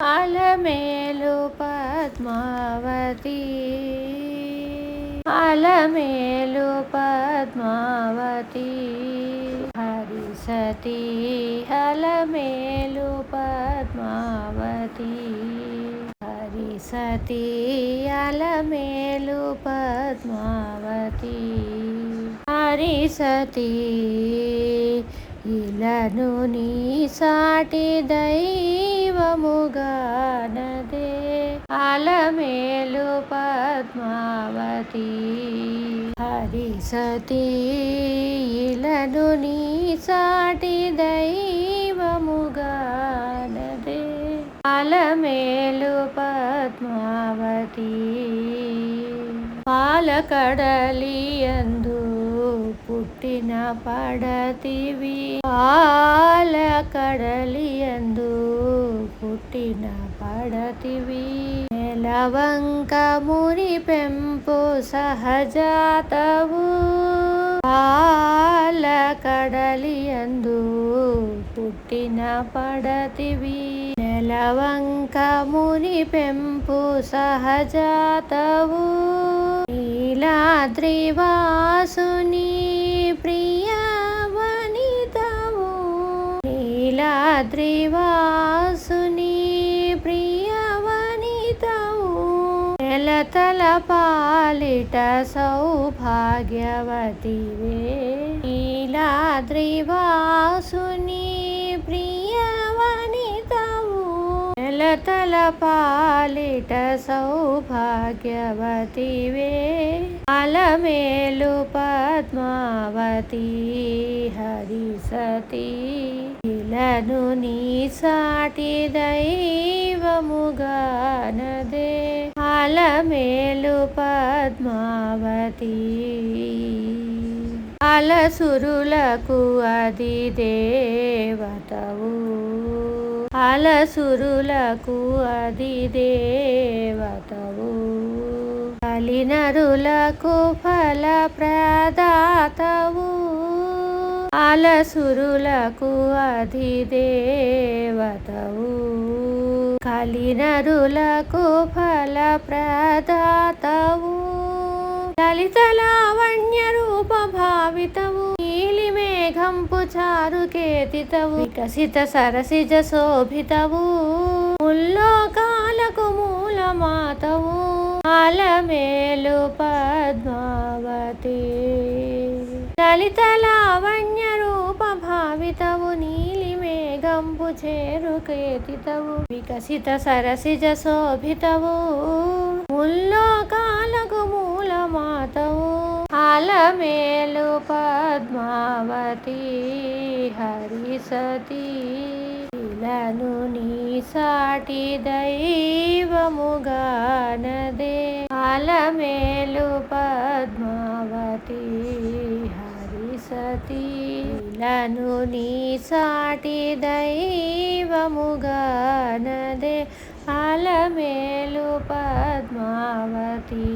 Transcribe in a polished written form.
అలమేలు పద్మావతి అలమేలు పద్మావతి హరిసతి అలమేలు పద్మావతి హరిసతి అలమేలు పద్మావతి హరిసతి ఇలను నీ సాటి దైవముగానదే అలమేలు పద్మావతి హరిసతి ఇలను నీ సాటి దైవముగానదే అలమేలు పద్మావతి పాలకడలియందు పుట్టిన పడతివి పాలకడలియందు పుట్టిన పడతివి నెలవంక మురి పెంపు సహజాతవు పాలకడలియందు పుట్టిన పడతివి నెలవంక మురి పెంపు సహజాతవు నీలాద్రివాసుని ప్రియ వనితవు నీలాద్రివాసుని ప్రియ వనితవు నెలతల పాలిట సౌభాగ్యవతివే నీలాద్రివాసుని ప్రియ వనితవు నెలతల పాలిట సౌభాగ్యవతివే అలమేలు పద్మావతి హరిసతి ఇలను నీ సాటి దైవముగానదే అలమేలు పద్మావతి అలసురులకు అది దేవతవు అలసురులకు అది దేవతవు కలినరులకు ఫలప్రదాతవు అలసురులకు అది దేవతవు కలినరులకు ఫలప్రదాతవు లలిత లావణ్య రూప భావితవు నీలి మేఘంపు చారు కేతితవు వికసిత సరసిజ శోభితవు ముల్లోకాలకు మూలమాతవు అలమేలు పద్మావతి లలిత లావణ్య రూప భావితవు నీలి మేఘంపు చేరు కేతితవు వికసిత సరసిజ శోభితవు ముల్లోకాలకు మూలమాతవు అలమేలు పద్మావతి హరిసతి ఇలను నీ సాటి దైవముగానదే అలమేలు పద్మావతి హరిసతి ఇలను నీ సాటి దైవముగానదే అలమేలు పద్మావతి